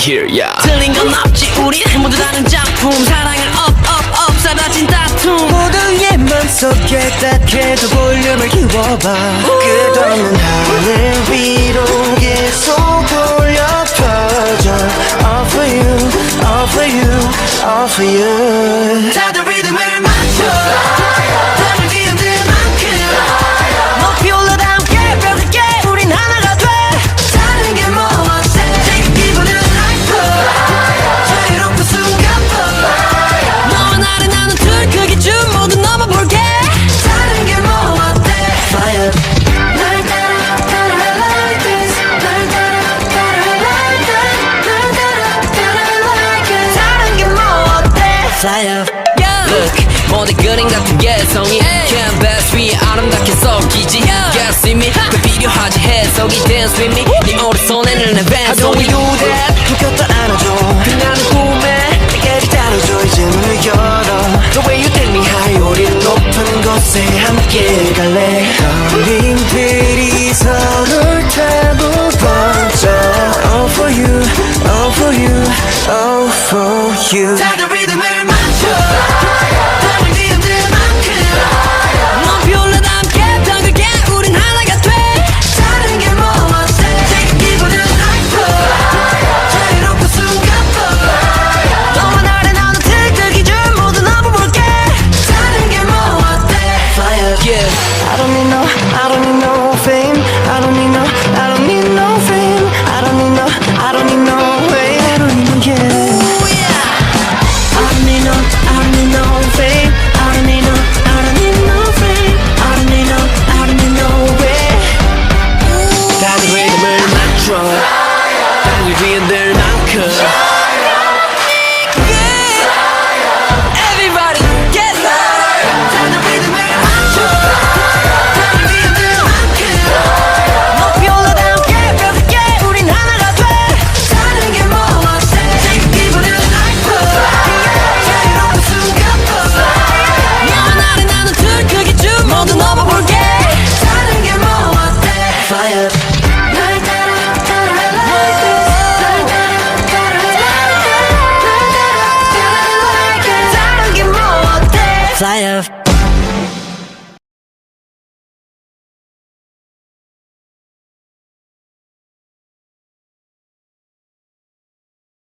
here, yeah. 틀린 건 없지 우리 모두 다른 작품 사랑을 up 사라진 다툼 모두의 맘속에 딱해도 볼륨을 키워봐 끝없는 하늘 위로 계속 돌려 퍼져 All for you, all for you, all for you 다들 리듬을 맞춰 다른 기운들만큼 높이 올라다 함께 벽을게 우린 하나가 돼 다른 게 뭐 어때 기분은 하이퍼 자유롭고 순간포 너와 나를 나눈 틀 그 기준 모두 넘어볼게 다른 게 뭐 어때 Fire 날 따라 따라 like this 날 따라 따라 like that 날 따라 따라 like it 다른 게 뭐 어때 Fire Look, 모두 그림 같은 개성이 캔버스 위에 아름답게 섞이지 가슴이 그 필요하지 해석이 dance with me 네 오른손에는 내 How do we 왼손이 do that? 묶였다 안아줘 빛나는 꿈에 내게를 다뤄줘 이제 문을 열어 The way you take me high 우린 높은 곳에 함께 갈래 걸림들이 서로를 타고 번져 All for you, all for you, all for you 다들 리듬을 맞춰 다른 기운들만큼 높이 올라다 함께 벽을게 우린 하나가 돼 다른 게 뭐 어때 기분은 하이퍼 자유롭고 순간포 너와 나를 나눈 틀 기준 모두 넘어볼게 다른 게 뭐 어때 Fire Yeah. I don't need no, I don't need no fame I don't need no, I don't need no fame I don't need no, I don't need no way I don't need no yeah I don't need no, I don't need no fame I don't need no, I don't need no fame I don't need no, I don't need no way 다른 리듬을 맞춰 다른 기운들만큼 Everybody get high 다른 리듬을 맞춰 다른 기운들만큼 높이 올라다 함께 벽을게 우린 하나가 돼 다른 게 뭐 어때 기분은 하이퍼 자유롭고 순간포 너와 나를 나눈 틀 그 기준 모두 넘어볼게 다른 게 뭐 어때 Fire 날 따라 따라 like this 날 따라 따라 like that 날 따라 따라 like it 다른 게 뭐 어때 Fire